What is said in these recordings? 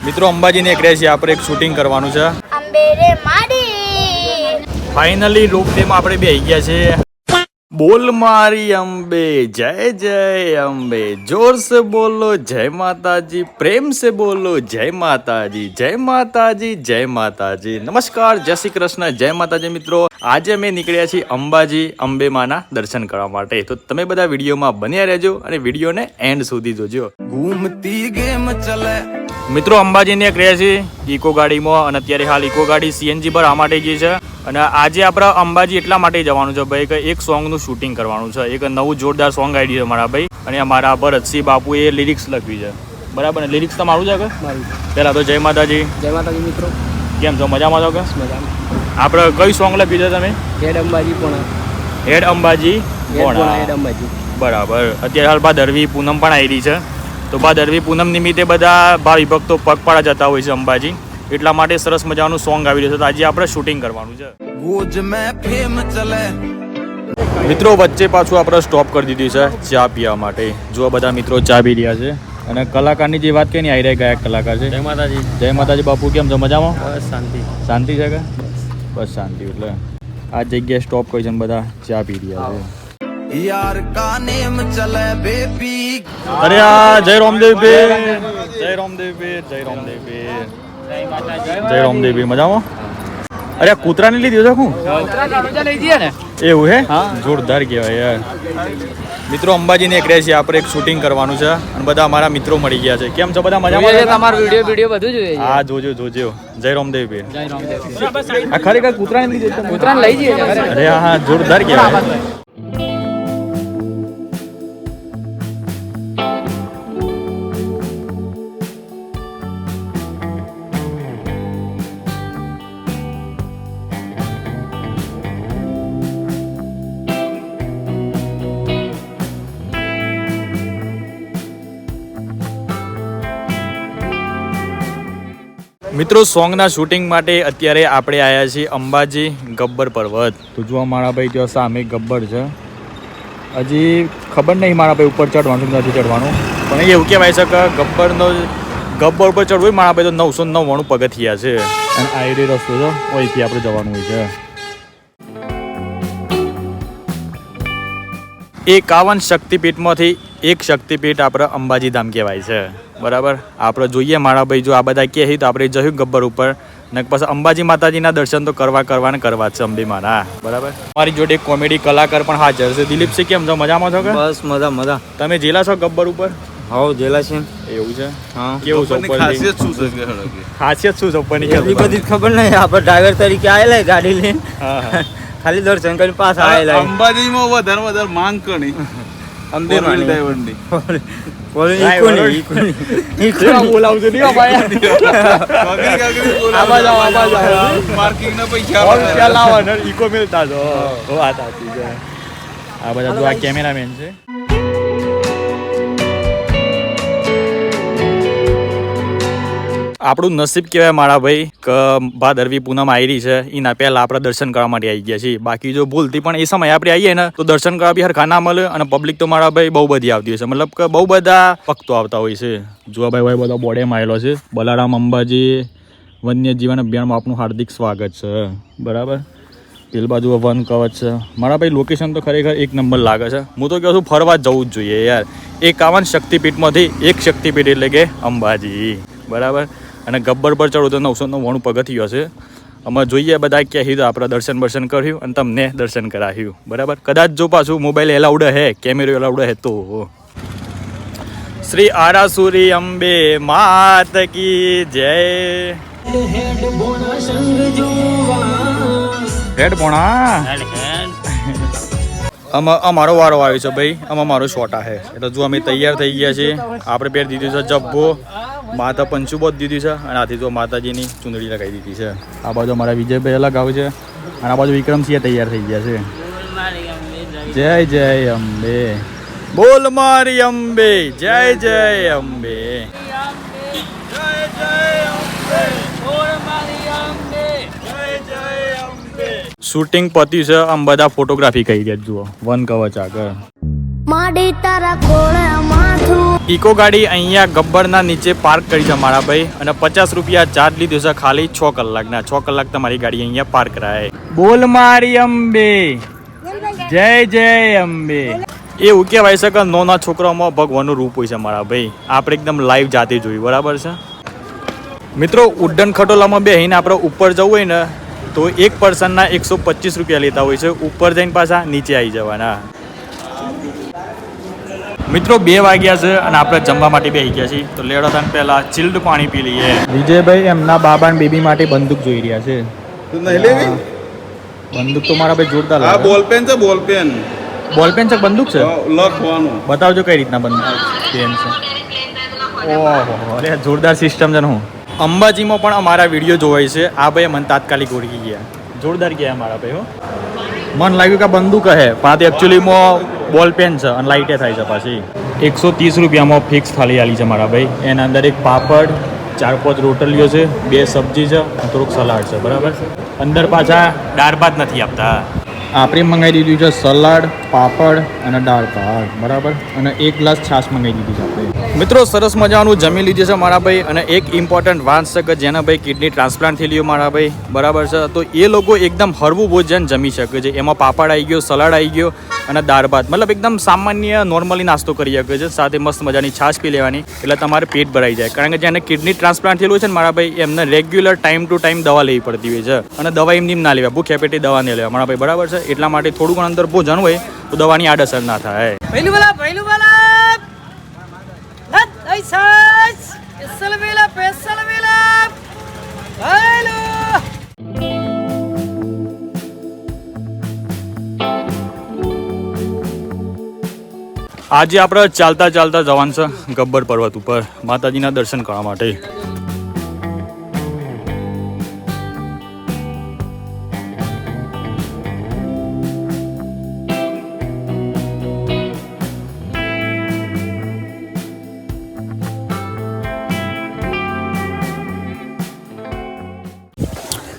મિત્રો અંબાજીને એક રેસી આપણે એક શૂટિંગ કરવાનું છે. ફાઇનલી રોપ ડે માં આપણે બે આવી ગયા છે. બોલ મારી અંબે જય જય અંબે, જોર से બોલો જય માતાજી, પ્રેમ से બોલો જય માતાજી, જય માતાજી, જય માતાજી. નમસ્કાર, જય શ્રી કૃષ્ણ, જય માતાજી. મિત્રો આજે અમે નીકળ્યા છીએ અંબાજી અંબે માના દર્શન કરવા માટે. તો તમે બધા વિડીયોમાં બન્યા રહેજો અને વિડીયોને એન્ડ સુધી જોજો. ઘૂમતી ગેમ ચલે. મિત્રો અંબાજીને એક રહ્યા છે ઇકો ગાડીમાં, અને અત્યારે હાલ ઇકો ગાડી સીએનજી પર આ માટે ગઈ છે. અને આજે આપણે અંબાજી એટલા માટે જવાનું છે ભાઈ કે એક સોંગનું શૂટિંગ કરવાનું છે. એક નવું જોરદાર સોંગ આઈડી છે મારા ભાઈ, અને અમારા ભરતસિંહ બાપુએ લિરિક્સ લખવી છે. બરાબર ને? લિરિક્સ તમારું છે કે મારું? પહેલાં તો જય માતાજી. જય માતાજી મિત્રો, કેમ છો? મજામાં છો કે? મજામાં. આપણે કઈ સોંગ લખ્યું છે તમે? હેડ અંબાજી પોણા. હેડ અંબાજી પોણા. હેડ અંબાજી. બરાબર. અત્યારે હાલ ભાદરવી પૂનમ પણ આવી રહી છે. તો ભાદરવી પૂનમ નિમિત્તે બધા ભાવિ ભક્તો પગપાળા જતા હોય છે અંબાજી, એટલા માટે સરસ મજાનું સોંગ આવી રહ્યું છે. તો આજે આપણે શૂટિંગ કરવાનું છે. મિત્રો વચ્ચે પાછું આપણે સ્ટોપ કરી દીધી છે ચા પીવા માટે. જો બધા મિત્રો ચા પી રહ્યા છે. અને કલાકારની જે વાત કરી ને, આવી રહ્યા ગાયક કલાકાર છે. જય માતાજી. જય માતાજી બાપુ, કેમ છો? મજામાં? બસ શાંતિ. શાંતિ છે કે? બસ શાંતિ. એટલે આ જગ્યાએ સ્ટોપ કરી છે ને બધા ચા પી રહ્યા છે. यार का नेम चले बेबी. अरे यार जय रामदेव पे, जय रामदेव पे, जय रामदेव पे, जय रामदेव पे. મજામાં? અરે કૂતરા ને લીધી છે હું? કૂતરા કાઢોજા લઈ દીયા ને. એવું હે? હા, જોરદાર કહેવાય યાર. મિત્રો અંબાજીને એક રેસી આપણે એક શૂટિંગ કરવાનું છે, અને બધા અમારા મિત્રો મળી ગયા છે. કેમ છો બધા? મજામાં? તમારો વિડિયો બધું જોઈએ. હા જોજો જોજો. જય રામદેવ पे. જય રામદેવ. આ ખરેખર કૂતરા ને લીધી છે? કૂતરા ને લઈ જઈએ. અરે હા, જોરદાર કહેવાય. મિત્રો સોંગના શૂટિંગ માટે અત્યારે આપણે આવ્યા છીએ અંબાજી ગબ્બર પર્વત. તો જો મારા ભાઈ ત્યાં સામે ગબ્બર છે. હજી ખબર નહીં મારા ભાઈ ઉપર ચડવાનું નથી ચડવાનું, પણ એવું કહેવાય છે કે ગબ્બર ઉપર ચડવું હોય મારા ભાઈ તો 999 પગથિયા છે. અને આઈડી રસ્તો છે, અહીંથી આપણે જવાનું હોય છે. 51 શક્તિપીઠમાંથી એક શક્તિપીઠ આપણે અંબાજી ધામ કહેવાય છે. બરાબર. આપણે જોઈએ મારા ભાઈ, જો આ બધા કહે તો આપણે જયું ગબ્બર ઉપર, ને પછી અંબાજી માતાજીના દર્શન તો કરવા છે અંબે માના. બરાબર. મારી જોડે કોમેડી કલાકાર પણ હાજર છે. દિલીપસિંહ, કેમ છો? મજામાં છો કે? બસ મજા. તમે જેલા છો ગબ્બર ઉપર? હા જેલા છે. એવું છે? હા. કેવું છે? ખાસિયત શું છે? ખાસિયત શું છે ઉપરની? એટલી બધી ખબર નહીં. આપણે ડ્રાઈવર તરીકે આવેલા ગાડી લઈને. હા. ખાલી દર્શન કરીને પાસ આવેલા. અંબાજીમાં વધારે માંગ કરી અંદર ડ્રાઈવરની. કેમેરામેન છે. આપણું નસીબ કહેવાય મારા ભાઈ કે ભાદરવી પૂનમ આવી રહી છે, એના પહેલા આપણે દર્શન કરવા માટે આવી ગયા છીએ. બાકી જો ભૂલથી પણ એ સમય આપણે આવીએ ને તો દર્શન કરવા બી હરખા ના મળે, અને પબ્લિક તો મારા ભાઈ બહુ બધી આવતી હોય છે. મતલબ કે બહુ બધા ભક્તો આવતા હોય છે. જો ભાઈ બધા બોર્ડેમાં આવેલો છે. બલારામ અંબાજી વન્યજીવન અભિયાનમાં આપનું હાર્દિક સ્વાગત છે. બરાબર. પેલ બાજુ વન કવચ છે. મારા ભાઈ લોકેશન તો ખરેખર એક નંબર લાગે છે. હું તો કહું છું ફરવા જવું જ જોઈએ યાર. 51 શક્તિપીઠમાંથી એક શક્તિપીઠ એટલે કે અંબાજી. બરાબર. અને ગબ્બર પર ચડો તો 999 પગથિયું હશે. અમે જોઈએ બધા ક્યાં તો આપણે દર્શન કર્યું અને તમને દર્શન કરાવ્યું. બરાબર. કદાચ જો પાછું મોબાઈલ એલાઉડ હે, કેમેરો એલાઉડ હે તો. શ્રી આરાસુરી અંબે માત કી જય. હેડ પોણા. અમારો વારો આવ્યો છે ભાઈ. મારો શોટા છે એટલે જો અમે તૈયાર થઈ ગયા છીએ. આપણે પહેરી દીધું છે જબ્બો, માતા પંચુ બોધ દીધી છે, અને આથી જો માતાજીની ચુંદડી લગાવી દીધી છે. આ બાજુ અમારા વિજયભાઈ અલગ આવે છે, અને આ બાજુ વિક્રમસિંહ તૈયાર થઈ ગયા છે. જય જય અંબે, બોલ મારી અંબે, જય જય અંબે. શૂટિંગ પત્યું છે, આમ બધા ફોટોગ્રાફી કરી રહ્યા જુઓ. વન કવચ આગળ માડી તારા કોળે માથું. ઇકો ગાડી અહીંયા ગબ્બરના નીચે પાર્ક કરી છે મારા ભાઈ, અને 50 રૂપિયા ચાર્જ લીધો છે ખાલી 6 કલાકના. 6 કલાક તમારી ગાડી અહીંયા પાર્ક કરાય. બોલ મારી અંબે, જય જય અંબે. એવું કહેવાય છે કે નાના છોકરાઓમાં ભગવાનનું રૂપ હોય છે મારા ભાઈ. આપણે એકદમ લાઈવ જાતે જોયું, બરાબર છે મિત્રો. ઉડ્ડન ખટોલામાં બેસીને આપણે ઉપર જવું હોય ને તો એક પર્સનના 125 રૂપિયા લેતા હોય છે. ઉપર જઈને પાછા નીચે આવી જવાના. મિત્રો 2 વાગ્યા છે અને આપણે જમવા માટે બેસી ગયા છીએ. તો લેડો તને પહેલા ચિલ્ડ પાણી પી લઈએ. વિજયભાઈ એમના બાબા અને બેબી માટે બંદૂક જોઈ રહ્યા છે. બંદૂક તો મારા ભાઈ જોરદાર લાગે. બોલપેન છે, બોલપેન. બોલપેન છે, બંદૂક છે, લખવાનું. બતાવજો કઈ રીતના બંદૂક પેન છે. ઓહો, અરે જોરદાર સિસ્ટમ છે. હું અંબાજીમાં પણ અમારા વિડીયો જોવાય છે. આ ભાઈ મને તાત્કાલિક ઓળખી ગયા. જોરદાર ગયા મારા ભાઈ. હો મન લાગ્યું કે બંદૂક હે, પણ આ એકચ્યુઅલીમાં બોલ પેન છે અને લાઇટે થાય છે પાછી. 130 રૂપિયામાં ફિક્સ થાળી આલી છે મારા ભાઈ. એના અંદર એક પાપડ, 4-5 રોટલીઓ છે, 2 સબ્જી છે, થોડુંક સલાડ છે, બરાબર. અંદર પાછા દાળ ભાત નથી આપતા. આપણે મંગાવી દીધું છે સલાડ, પાપડ અને દાળ ભાત, બરાબર. અને 1 ગ્લાસ છાશ મંગાવી દીધી છે આપણે. મિત્રો સરસ મજાનું જમી લીધું છે મારા ભાઈ. અને એક ઇમ્પોર્ટન્ટ વાત છે કે જેના ભાઈ કિડની ટ્રાન્સપ્લાન્ટ થઈ લીધું મારા ભાઈ, બરાબર છે. તો એ લોકો એકદમ હળવું ભોજન જમી શકે છે. એમાં પાપડ આવી ગયો, સલાડ આવી ગયો અને દાળ ભાત, મતલબ એકદમ સામાન્ય નોર્મલી નાસ્તો કરી શકે છે. સાથે મસ્ત મજાની છાશ પી લેવાની, એટલે તમારે પેટ ભરાઈ જાય. કારણ કે જેને કિડની ટ્રાન્સપ્લાન્ટ થયેલું છે ને મારા ભાઈ, એમને રેગ્યુલર ટાઈમ ટુ ટાઈમ દવા લેવી પડતી હોય છે. અને દવા એમની ના લેવા, ભૂખ્યા પેટે દવા નહીં લેવા મારા ભાઈ, બરાબર છે. એટલા માટે થોડું ઘણું અંદર ભોજન હોય તો દવાની આડઅસર ના થાય. પહેલું વાલા લત આઈસાસ સ્પેશિયલ વેલા હેલો. આજે આપણે ચાલતા ચાલતા જવાનું છે ગબ્બર પર્વત ઉપર માતાજીના દર્શન કરવા માટે.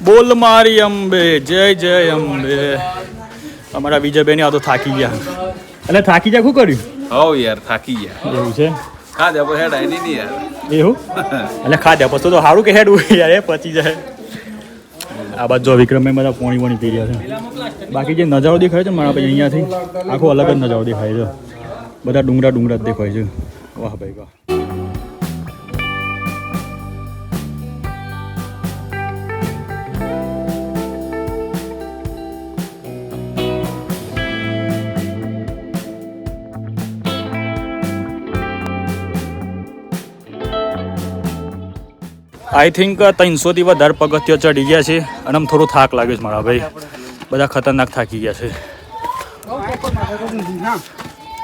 બોલ મારી અંબે, જય જય અંબે. અમારા વિજયભાઈ આ તો થાકી ગયા. એટલે થાકી જાય શું કર્યું? હવ યાર થાકી ગયા. એવું છે? ખાધે આપણે હેડ આઈ નહીં યાર. એવું એટલે ખાધ્યા પછી તો સારું કે હેડ યાર, એ પચી જાય. આ બાજુ જો વિક્રમભાઈ બધા પોણી પોણી પી રહ્યા છે. બાકી જે નજારો દેખાય છે મારા ભાઈ અહીંયાથી આખો અલગ જ નજારો દેખાય છે. બધા ડુંગરા ડુંગરા જ દેખાય છે. વાહ ભાઈ વાહ. આઈ થિંક 300 થી વધારે પગથિયા ચડી ગયા છે અને આમ થોડું થાક લાગે છે મારા ભાઈ. બધા ખતરનાક થાકી ગયા છે.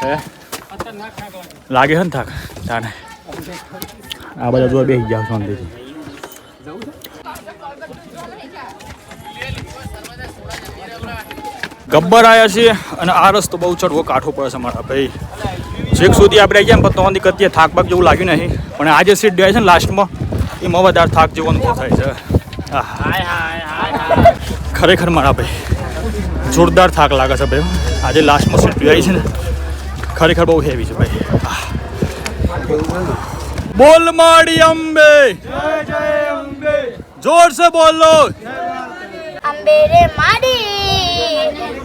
હે લાગે છે ને થાક? જાણે આ બધા જોવા બેસી ગયા શાંતિથી. ગબ્બર આવ્યા છીએ અને આ રસ્તો બહુ ચડવો કાઠો પડે છે મારા ભાઈ. છેક સુધી આપણે ગયા પણ તો કત્ય થાક બાક જેવું લાગ્યું નહીં, પણ આ જે સીટ જાય છે ને લાસ્ટમાં એમાં વધારે થાક જેવો અનુભવ થાય છે. ખરેખર મારા ભાઈ જોરદાર થાક લાગે છે ભાઈ. આજે લાસ્ટમાં સીટ આવી છે ને ખરેખર બહુ હેવી છે ભાઈ. બોલ માડી અંબે, જોર સે બોલો. અંબે રે માડી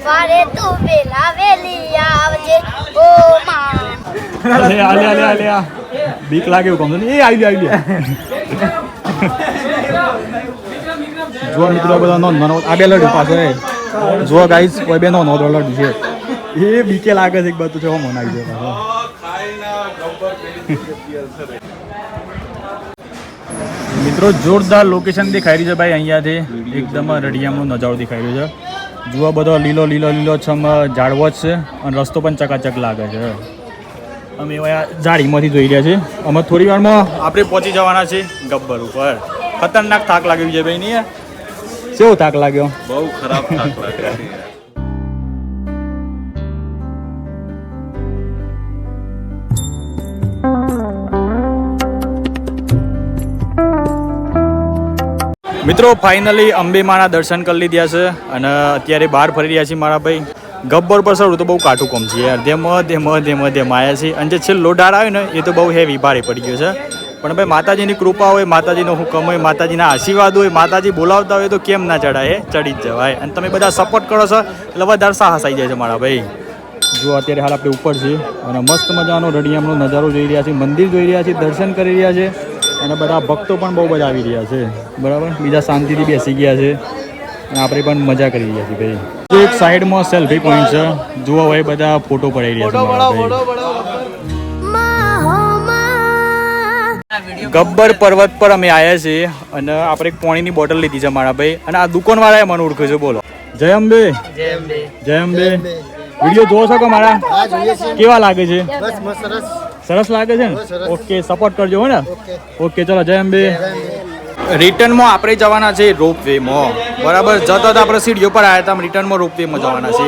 વારે તું વેલા વેલી આવજે ઓ માં. આલે બીક લાગે એવું કહું. એ આવી લે. જો મિત્રો બધા નો આ બે લડ્યું પાસે જો ગાઈસ કોઈ બે નો લડ્યું છે. એ બીકે લાગે છે એક બાજુ છે મન આવી જાય. મિત્રો જોરદાર લોકેશન દેખાઈ રહ્યું છે ભાઈ. અહીંયાથી એકદમ રડિયામનો નજારો દેખાઈ રહ્યો છે. જુઓ બધો લીલો લીલો લીલો છમ ઝાડવો જ છે અને રસ્તો પણ ચકાચક લાગે છે. અમે એવા ઝાડીમાંથી જોઈ રહ્યા છીએ. અમે થોડી વારમાં આપણે પહોંચી જવાના છે ગબ્બર ઉપર. ખતરનાક થાક લાગ્યો છે ભાઈ. નહીં કેવો થાક લાગ્યો? બહુ ખરાબ થાક લાગે. મિત્રો ફાઇનલી અંબે માના દર્શન કરી લીધા છે અને અત્યારે બહાર ફરી રહ્યા છીએ મારા ભાઈ. ગબ્બર પર સર તો બહુ કાઠું કોમ છે યાર. ધેમ આવ્યા છે અને જે છેલ્લો ડાળ આવ્યો ને એ તો બહુ હેવી ભારે પડી ગયો છે. પણ ભાઈ માતાજીની કૃપા હોય, માતાજીનો હુકમ હોય, માતાજીના આશીર્વાદ હોય, માતાજી બોલાવતા હોય તો કેમ ના ચડાય, ચડી જ જવાય. અને તમે બધા સપોર્ટ કરો છો એટલે વધારે સાહસ આવી જાય છે મારા ભાઈ. જો અત્યારે હાલ આપણે ઉપર છીએ અને મસ્ત મજાનો રડિયામનો નજારો જોઈ રહ્યા છીએ, મંદિર જોઈ રહ્યા છીએ, દર્શન કરી રહ્યા છે અને બધા ભક્તો પણ બહુ બધા આવી રહ્યા છે. બરાબર, બીજા શાંતિથી બેસી ગયા છે અને આપણે પણ મજા કરી રહ્યા છીએ ભાઈ. એક સાઈડમાં સેલ્ફી પોઈન્ટ છે, જુઓ ભાઈ બધા ફોટો પડાઈ રહ્યા છે મારા ભાઈ. ગબ્બર પર્વત પર અમે આવ્યા છીએ અને આપણે એક પાણીની બોટલ લીધી છે મારા ભાઈ. અને આ દુકાનવાળાએ મને ઓળખ્યું છે. બોલો જય અંબે. જય અંબે. વિડીયો જોવો છો કે મારા? કેવા લાગે છે? સરસ લાગે છે ને? ઓકે, સપોર્ટ કરજો હો ને. ઓકે ચલો, જય અંબે. રિટર્નમાં આપણે જવાના છે રોપવેમાં. બરાબર, જતા હતા આપણે સીડીઓ પર આવ્યા હતા, રિટર્નમાં રોપવેમાં જવાના છે.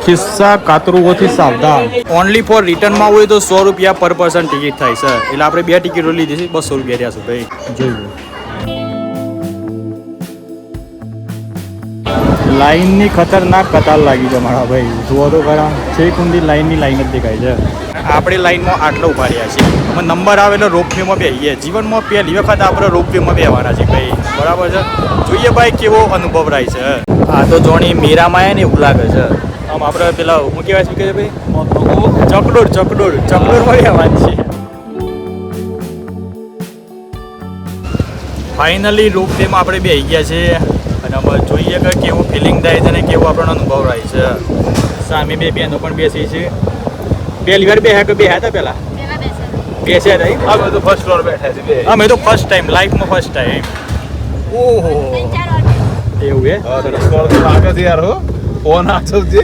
ખિસ્સા કાતરુઓથી સાવધાન. ઓનલી ફોર રિટર્નમાં હોય તો 100 રૂપિયા પર પર્સન ટિકિટ થાય છે. એટલે આપણે 2 ટિકિટો લીધી છે, 200 રૂપિયા રહ્યા છે ભાઈ. જોયું લાઈનની ખતરનાક કતાર લાગી છે મારા ભાઈ. જુઓ તો ખરા, છેક ઊંધી લાઈનની લાઈન જ દેખાય છે. આપણે લાઈનમાં આટલા ઉભા રહ્યા છીએ. અમે નંબર આવે એટલે રોપવેમાં બેસીએ. જીવનમાં પહેલી વખત આપણે રોપવેમાં બેસવાના છે ભાઈ. બરાબર છે, જોઈએ ભાઈ કેવો અનુભવ રહે છે. આ તો જોણી મીરામાં ને એવું લાગે છે. આમ આપણે પેલા શું કહેવાય છે ભાઈ, ચકડોળ આવવાની છે. ફાઇનલી રોપવેમાં આપણે બેસી ગયા છે અને અમે જોઈએ કે કેવું ફિલિંગ થાય છે ને કેવો આપણને અનુભવ રહે છે. સામે બે બહેનો પણ બેસી છે. પહેલી વાર બેહ્યા કે બેહ્યા હતા પેલા? બેસ્યા હતા. અમે તો ફર્સ્ટ ફ્લોર બેઠા છે. અમે તો ફર્સ્ટ ટાઈમ, લાઈફમાં ફર્સ્ટ ટાઈમ. ઓહો, એવું હે? સરસ ફ્લોર તો લાગે છે યાર. હો ફોન આછો છે.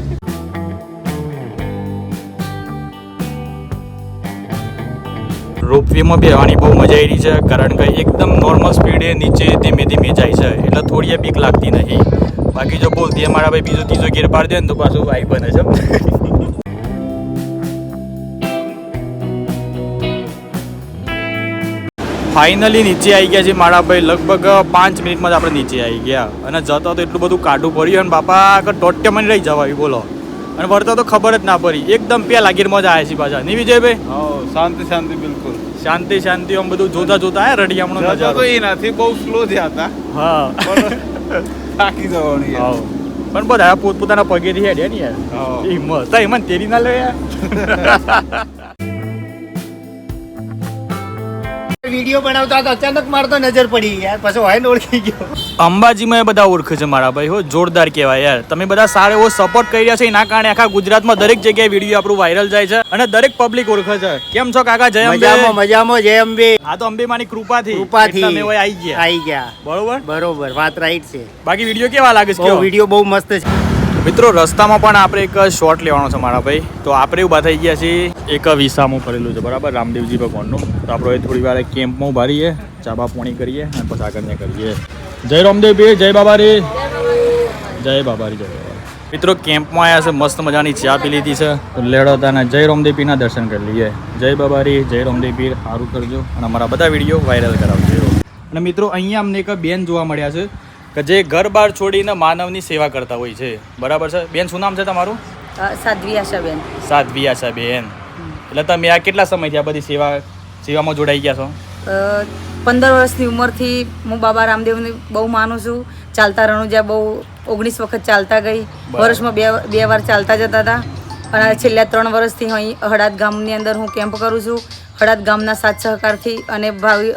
રોપવેમાં બેસવાની બહુ મજા આવી રહી છે, કારણ કે એકદમ નોર્મલ સ્પીડે નીચે ધીમે ધીમે જાય છે એટલે થોડી બીક લાગતી નહીં. બાકી જો બોલતી મારા ભાઈ બીજો ત્રીજો ગેર પાડી દે ને તો પાછું વાઈ બને છે. ફાઇનલી નીચે આવી ગયા છે મારા ભાઈ. લગભગ 5 મિનિટમાં જ આપણે નીચે આવી ગયા અને જતા તો એટલું બધું કાઢું પડ્યું અને બાપા આગળ ટોટે મને રહી જવાય બોલો. અને વળતા તો ખબર જ ના પડી, એકદમ પેલા ગીરમાં જ આવ્યા છીએ પાછા. નહીં વિજયભાઈ? શાંતિ બિલકુલ શાંતિ આમ બધું જોતા રડિયામણો નજારો. તો એનાથી બહુ સ્લો થયા હતા. હા, થાકી જવાની યાર. પણ બધા પોતપોતાના પગેથી હેડ્યા ને યાર. હિંમત એમાં તેરી ના લે યાર. વિડીયો બનાવતા હતા, અચાનક માર તો નજર પડી યાર, પછી હોય ને ઓળખી ગયો. અંબાજીમાં એ બધા ઓળખે છે મારા ભાઈ. હો જોરદાર કહેવાય યાર. તમે બધા સારો એવો સપોર્ટ કરી રહ્યા છો, એના કારણે આખા ગુજરાતમાં દરેક જગ્યાએ વિડીયો આપણું વાયરલ જાય છે અને દરેક પબ્લિક ઓળખે છે. કેમ છો કાકા? જય અંબે. મજામાં જય અંબે. આ તો અંબે માની કૃપાથી અમે હોય આવી ગયા. બરોબર, વાત રાઈટ છે. બાકી વિડીયો કેવા લાગે છે? વિડીયો બહુ મસ્ત છે મિત્રો. રસ્તામાં પણ આપણે એક શોટ લેવાનો છે મારા ભાઈ. તો આપણે ઊભા થઈ ગયા છીએ. એક વિસામું કરેલું છે બરાબર, રામદેવજી ભગવાનનું. તો આપણે થોડી વાર કેમ્પમાં ઉભા રહીએ, ચાબા પોણી કરીએ અને પછી આગળ કરીએ. જય રામદેવજી, જય બાબારી, જય બાબારી, જય બાબારી. મિત્રો કેમ્પમાં આવ્યા છે, મસ્ત મજાની ચા પી લીધી છે. તો લેડો તાના જય રામદેવ પીરના દર્શન કરી લઈએ. જય બાબારી, જય રામદેવ પીર. સારું કરજો અને અમારા બધા વિડીયો વાયરલ કરાવજો. અને મિત્રો અહીંયા અમને એક બેન જોવા મળ્યા છે કે જે ઘર બહાર છોડીને માનવની સેવા કરતા હોય છે. બરાબર છે બેન? શું નામ છે તમારું? સાધ્વી આશાબેન. સાધ્વી આશાબેન. એટલે તમે આ કેટલા સમયથી આ બધી સેવામાં જોડાઈ ગયા છો? 15 વર્ષની ઉંમરથી હું બાબા રામદેવને બહુ માનું છું. ચાલતા રણુજા બહુ 19 વખત ચાલતા ગઈ. વર્ષમાં બે વાર ચાલતા જતા હતા. અને છેલ્લા 3 વર્ષથી અહીં હળાદ ગામની અંદર હું કેમ્પ કરું છું. હળાદ ગામના સાથ સહકારથી અને ભાવિ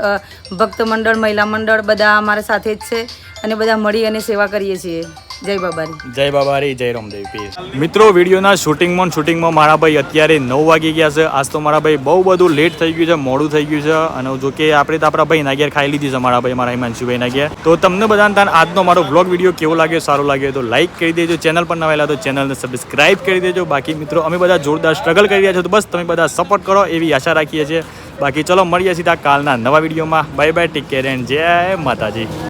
ભક્ત મંડળ, મહિલા મંડળ બધા અમારા સાથે જ છે અને બધા મળી અને સેવા કરીએ છીએ. જય બાબારી, જય બાબારી, જય રામદેવ પીર. મિત્રો વિડીયોના શૂટિંગમાં મારા ભાઈ અત્યારે 9 વાગી ગયા છે. આજ તો મારા ભાઈ બહુ બધું લેટ થઈ ગયું છે, મોડું થઈ ગયું છે. અને જો કે આપણે તો આપણા ભાઈના ઘેર ખાઈ લીધી છે મારા ભાઈ, મારા હિમાંશુભાઈના ઘેર. તો તમને બધાને આજનો મારો વ્લોગ વિડીયો કેવો લાગ્યો, સારો લાગ્યો તો લાઈક કરી દેજો. ચેનલ પર નવેલા તો ચેનલને સબસ્ક્રાઇબ કરી દેજો. બાકી મિત્રો અમે બધા જોરદાર સ્ટ્રગલ કરી રહ્યા છો, તો બસ તમે બધા સપોર્ટ કરો એવી આશા રાખીએ છીએ. બાકી ચલો મળીએ સીધા કાલના નવા વિડીયોમાં. Bye bye, take care and જય માતાજી.